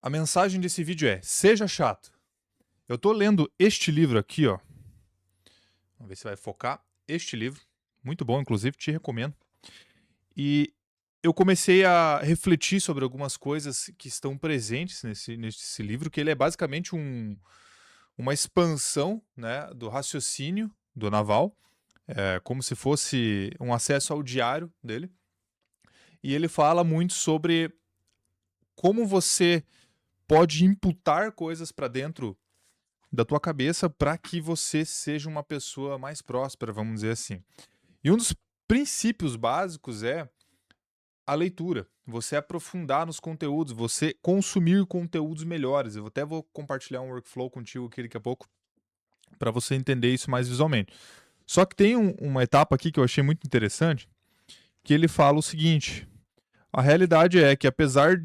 A mensagem desse vídeo é: seja chato. Eu tô lendo este livro aqui, ó. Vamos ver se vai focar. Este livro, muito bom, inclusive, te recomendo. E eu comecei a refletir sobre algumas coisas que estão presentes nesse livro, que ele é basicamente uma expansão, né, do raciocínio do Naval, como se fosse um acesso ao diário dele. E ele fala muito sobre como você pode imputar coisas para dentro da tua cabeça para que você seja uma pessoa mais próspera, vamos dizer assim. E um dos princípios básicos é a leitura. Você aprofundar nos conteúdos, você consumir conteúdos melhores. Eu até vou compartilhar um workflow contigo aqui daqui a pouco para você entender isso mais visualmente. Só que tem uma etapa aqui que eu achei muito interessante, que ele fala o seguinte: a realidade é que, apesar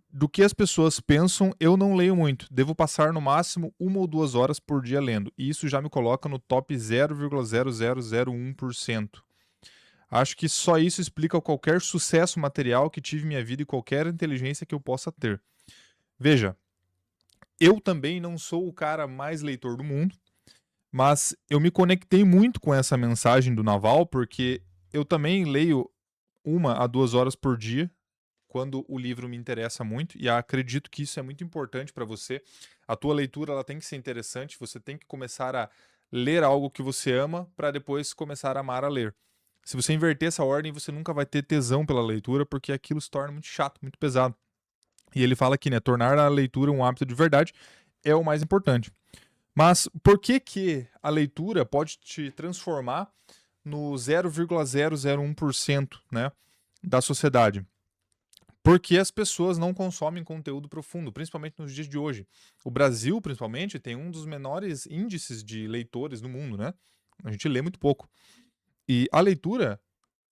do que as pessoas pensam, eu não leio muito. Devo passar no máximo 1 ou 2 horas por dia lendo. E isso já me coloca no top 0,0001%. Acho que só isso explica qualquer sucesso material que tive em minha vida e qualquer inteligência que eu possa ter. Veja, eu também não sou o cara mais leitor do mundo, mas eu me conectei muito com essa mensagem do Naval, porque eu também leio 1 a 2 horas por dia quando o livro me interessa muito, e acredito que isso é muito importante para você. A tua leitura ela tem que ser interessante, você tem que começar a ler algo que você ama para depois começar a amar a ler. Se você inverter essa ordem, você nunca vai ter tesão pela leitura, porque aquilo se torna muito chato, muito pesado. E ele fala aqui, né, tornar a leitura um hábito de verdade é o mais importante. Mas por que que a leitura pode te transformar no 0,001%, né, da sociedade? Porque as pessoas não consomem conteúdo profundo, principalmente nos dias de hoje. O Brasil, principalmente, tem um dos menores índices de leitores do mundo, né? A gente lê muito pouco. E a leitura,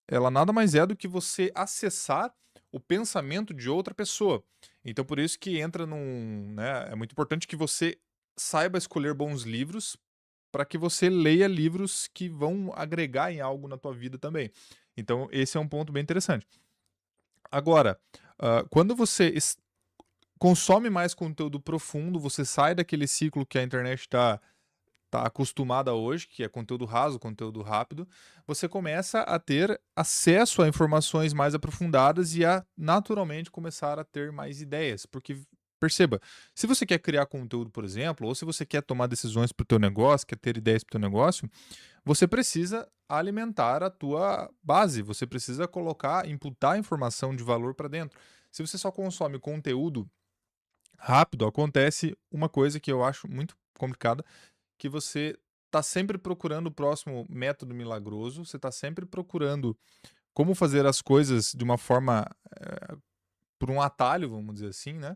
ela nada mais é do que você acessar o pensamento de outra pessoa. Então, por isso que entra num, né, é muito importante que você saiba escolher bons livros para que você leia livros que vão agregar em algo na tua vida também. Então, esse é um ponto bem interessante. Agora, quando você consome mais conteúdo profundo, você sai daquele ciclo que a internet tá acostumada hoje, que é conteúdo raso, conteúdo rápido, você começa a ter acesso a informações mais aprofundadas e a naturalmente começar a ter mais ideias, porque perceba, se você quer criar conteúdo, por exemplo, ou se você quer tomar decisões para o teu negócio, quer ter ideias para o teu negócio, você precisa alimentar a tua base, você precisa colocar, imputar informação de valor para dentro. Se você só consome conteúdo rápido, acontece uma coisa que eu acho muito complicada, que você está sempre procurando o próximo método milagroso, você está sempre procurando como fazer as coisas de uma forma, por um atalho, vamos dizer assim, né?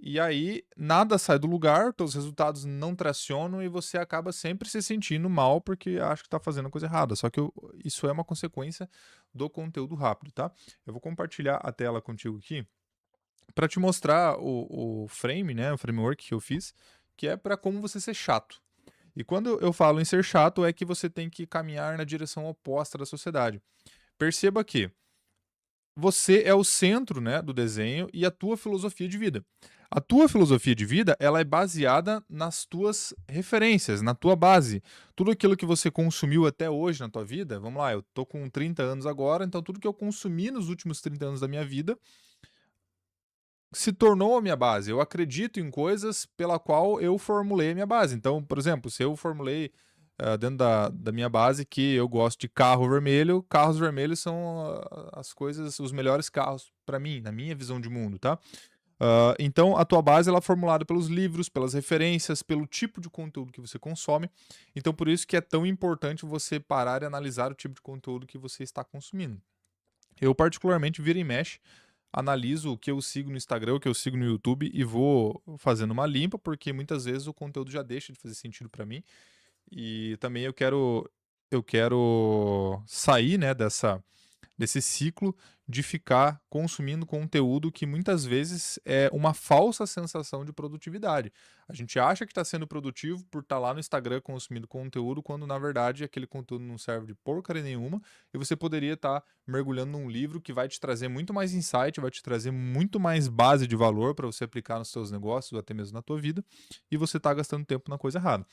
E aí nada sai do lugar, teus resultados não tracionam e você acaba sempre se sentindo mal porque acha que está fazendo a coisa errada. Só que isso é uma consequência do conteúdo rápido, tá? Eu vou compartilhar a tela contigo aqui para te mostrar o frame, né, o framework que eu fiz, que é para como você ser chato. E quando eu falo em ser chato, é que você tem que caminhar na direção oposta da sociedade. Perceba que você é o centro, né, do desenho e a tua filosofia de vida. A tua filosofia de vida, ela é baseada nas tuas referências, na tua base. Tudo aquilo que você consumiu até hoje na tua vida, vamos lá, eu tô com 30 anos agora, então tudo que eu consumi nos últimos 30 anos da minha vida se tornou a minha base. Eu acredito em coisas pela qual eu formulei a minha base. Então, por exemplo, se eu formulei dentro da minha base que eu gosto de carro vermelho, carros vermelhos são as coisas, os melhores carros para mim, na minha visão de mundo, tá? Então, a tua base ela é formulada pelos livros, pelas referências, pelo tipo de conteúdo que você consome. Então, por isso que é tão importante você parar e analisar o tipo de conteúdo que você está consumindo. Eu, particularmente, vira e mexe, analiso o que eu sigo no Instagram, o que eu sigo no YouTube e vou fazendo uma limpa, porque muitas vezes o conteúdo já deixa de fazer sentido para mim. E também eu quero sair, né, desse ciclo de ficar consumindo conteúdo que muitas vezes é uma falsa sensação de produtividade. A gente acha que está sendo produtivo por estar lá no Instagram consumindo conteúdo, quando na verdade aquele conteúdo não serve de porcaria nenhuma e você poderia estar mergulhando num livro que vai te trazer muito mais insight, vai te trazer muito mais base de valor para você aplicar nos seus negócios ou até mesmo na tua vida, e você está gastando tempo na coisa errada.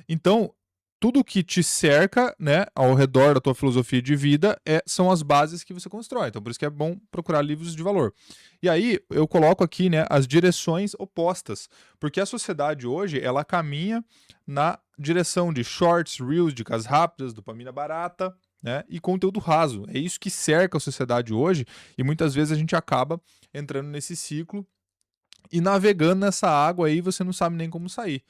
Então, tudo que te cerca, né, ao redor da tua filosofia de vida são as bases que você constrói. Então, por isso que é bom procurar livros de valor. E aí, eu coloco aqui, né, as direções opostas, porque a sociedade hoje, ela caminha na direção de shorts, reels, dicas rápidas, dopamina barata, né, e conteúdo raso. É isso que cerca a sociedade hoje, e muitas vezes a gente acaba entrando nesse ciclo e navegando nessa água aí, você não sabe nem como sair.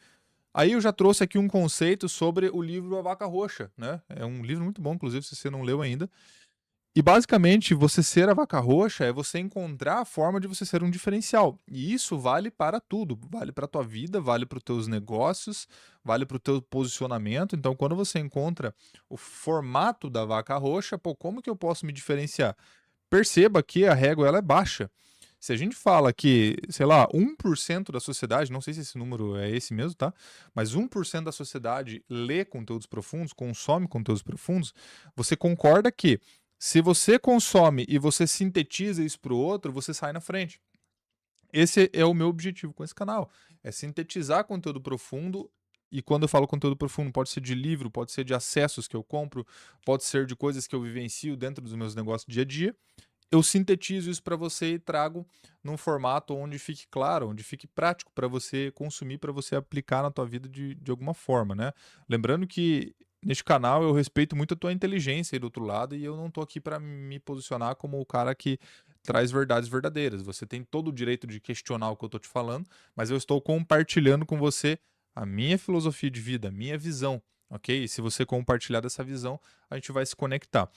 Aí eu já trouxe aqui um conceito sobre o livro A Vaca Roxa, né? É um livro muito bom, inclusive, se você não leu ainda. E basicamente, você ser a vaca roxa é você encontrar a forma de você ser um diferencial. E isso vale para tudo. Vale para a tua vida, vale para os teus negócios, vale para o teu posicionamento. Então, quando você encontra o formato da vaca roxa, pô, como que eu posso me diferenciar? Perceba que a régua ela é baixa. Se a gente fala que, sei lá, 1% da sociedade, não sei se esse número é esse mesmo, tá? Mas 1% da sociedade lê conteúdos profundos, consome conteúdos profundos, você concorda que se você consome e você sintetiza isso para o outro, você sai na frente. Esse é o meu objetivo com esse canal, é sintetizar conteúdo profundo. E quando eu falo conteúdo profundo, pode ser de livro, pode ser de acessos que eu compro, pode ser de coisas que eu vivencio dentro dos meus negócios dia a dia. Eu sintetizo isso para você e trago num formato onde fique claro, onde fique prático para você consumir, para você aplicar na tua vida de alguma forma, né? Lembrando que neste canal eu respeito muito a tua inteligência aí do outro lado, e eu não tô aqui para me posicionar como o cara que traz verdades verdadeiras. Você tem todo o direito de questionar o que eu tô te falando, mas eu estou compartilhando com você a minha filosofia de vida, a minha visão, ok? E se você compartilhar dessa visão, a gente vai se conectar.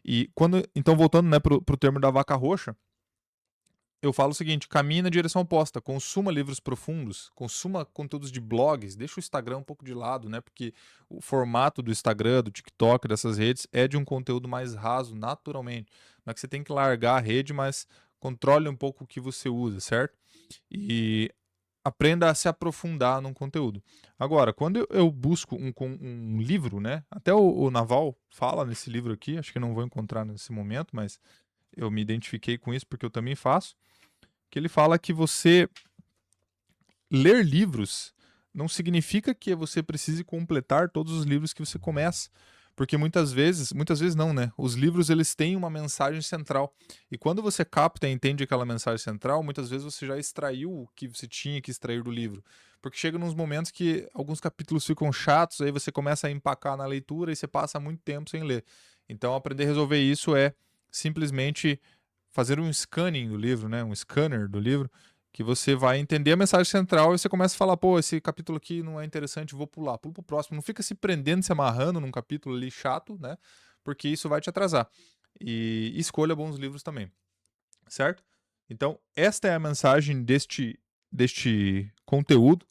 E quando, então, voltando, né, pro termo da vaca roxa, eu falo o seguinte: caminhe na direção oposta, consuma livros profundos, consuma conteúdos de blogs, deixa o Instagram um pouco de lado, né? Porque o formato do Instagram, do TikTok, dessas redes é de um conteúdo mais raso, naturalmente. Não é que você tem que largar a rede, mas controle um pouco o que você usa, certo? E aprenda a se aprofundar num conteúdo. Agora, quando eu busco um livro, né? Até o Naval fala nesse livro aqui, acho que não vou encontrar nesse momento, mas eu me identifiquei com isso porque eu também faço, que ele fala que você ler livros não significa que você precise completar todos os livros que você começa. Porque muitas vezes não, né? Os livros eles têm uma mensagem central. E quando você capta e entende aquela mensagem central, muitas vezes você já extraiu o que você tinha que extrair do livro. Porque chega nos momentos que alguns capítulos ficam chatos, aí você começa a empacar na leitura e você passa muito tempo sem ler. Então, aprender a resolver isso é simplesmente fazer um scanning do livro, né? Um scanner do livro, que você vai entender a mensagem central e você começa a falar, pô, esse capítulo aqui não é interessante, vou pular, pula pro próximo. Não fica se prendendo, se amarrando num capítulo ali chato, né? Porque isso vai te atrasar. E escolha bons livros também, certo? Então, esta é a mensagem deste conteúdo.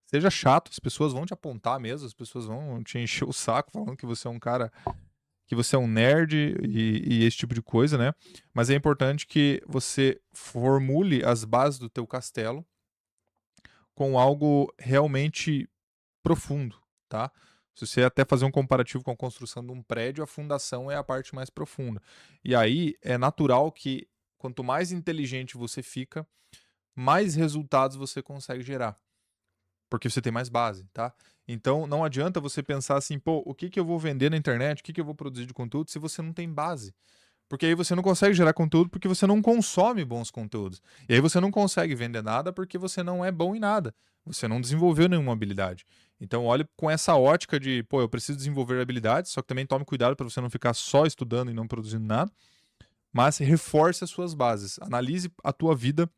Seja chato, as pessoas vão te apontar mesmo, as pessoas vão te encher o saco falando que você é um cara, que você é um nerd e esse tipo de coisa, né? Mas é importante que você formule as bases do teu castelo com algo realmente profundo, tá? Se você até fazer um comparativo com a construção de um prédio, a fundação é a parte mais profunda. E aí é natural que quanto mais inteligente você fica, mais resultados você consegue gerar, porque você tem mais base, tá? Então não adianta você pensar assim, pô, o que que eu vou vender na internet, o que que eu vou produzir de conteúdo se você não tem base. Porque aí você não consegue gerar conteúdo porque você não consome bons conteúdos. E aí você não consegue vender nada porque você não é bom em nada. Você não desenvolveu nenhuma habilidade. Então olhe com essa ótica de, pô, eu preciso desenvolver habilidades, só que também tome cuidado para você não ficar só estudando e não produzindo nada. Mas reforce as suas bases. Analise a tua vida,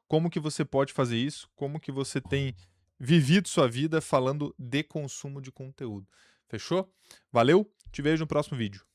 como que você pode fazer isso, como que você tem vivido sua vida falando de consumo de conteúdo. Fechou? Valeu? Te vejo no próximo vídeo.